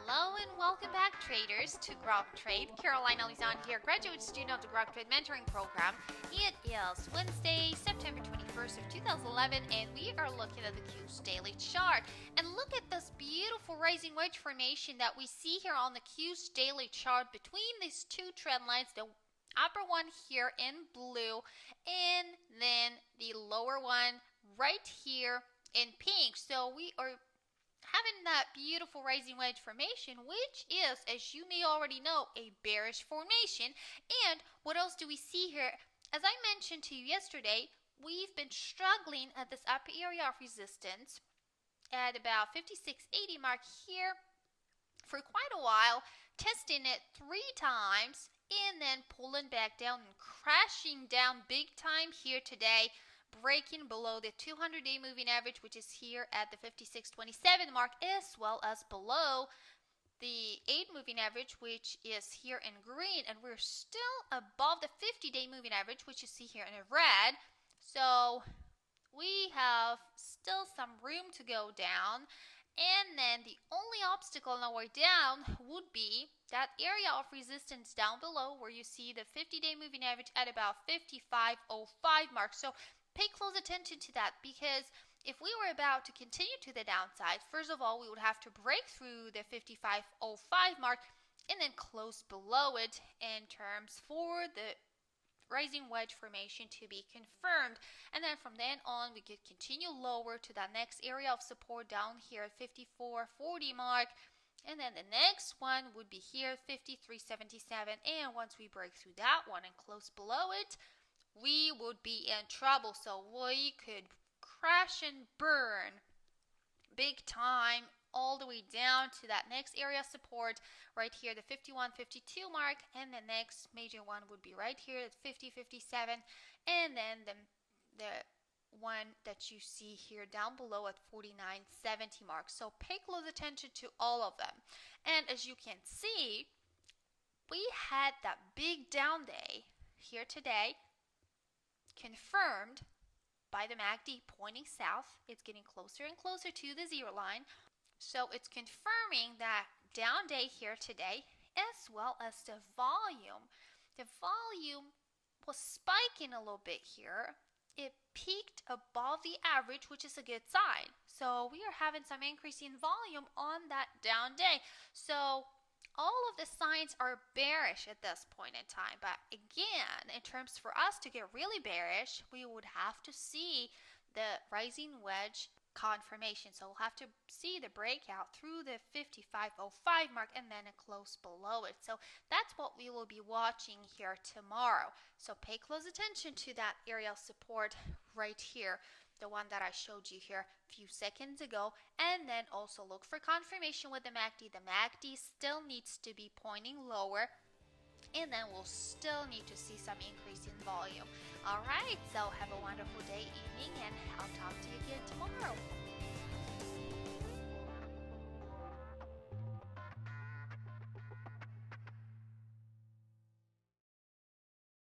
Hello and welcome back, traders, to Grok Trade. Caroline Alizan here, graduate student of the Grok Trade Mentoring Program. It is Wednesday, September 21st of 2011, and we are looking at the Q's daily chart. And look at this beautiful rising wedge formation that we see here on the Q's daily chart between these two trend lines, the upper one here in blue, and then the lower one right here in pink. So we are having that beautiful rising wedge formation, which is, as you may already know, a bearish formation. And what else do we see here? As I mentioned to you yesterday, we've been struggling at this upper area of resistance at about 56.80 mark here for quite a while, testing it 3 times and then pulling back down and crashing down big time here today, breaking below the 200-day moving average, which is here at the 56.27 mark, as well as below the 8 moving average, which is here in green, and we're still above the 50-day moving average, which you see here in red. So we have still some room to go down, and then the only obstacle on our way down would be that area of resistance down below where you see the 50-day moving average at about 55.05 mark. So pay close attention to that, because if we were about to continue to the downside, first of all, we would have to break through the 55.05 mark and then close below it in terms for the rising wedge formation to be confirmed. And then from then on, we could continue lower to that next area of support down here at 54.40 mark. And then the next one would be here, 53.77. And once we break through that one and close below it, we would be in trouble. So we could crash and burn big time all the way down to that next area of support right here, the 51.52 mark, and the next major one would be right here at 50.57, and then the one that you see here down below at 49.70 mark. So pay close attention to all of them. And as you can see, we had that big down day here today, confirmed by the MACD pointing south. It's getting closer and closer to the zero line. So it's confirming that down day here today, as well as the volume. The volume was spiking a little bit here. It peaked above the average, which is a good sign. So we are having some increase in volume on that down day. So all of the signs are bearish at this point in time. But again, in terms for us to get really bearish, we would have to see the rising wedge confirmation. So we'll have to see the breakout through the 55.05 mark and then a close below it. So that's what we will be watching here tomorrow. So pay close attention to that area of support right here, the one that I showed you here a few seconds ago, and then also look for confirmation with the MACD. The MACD still needs to be pointing lower, and then we'll still need to see some increase in volume. All right, so have a wonderful day, evening, and I'll talk to you again tomorrow.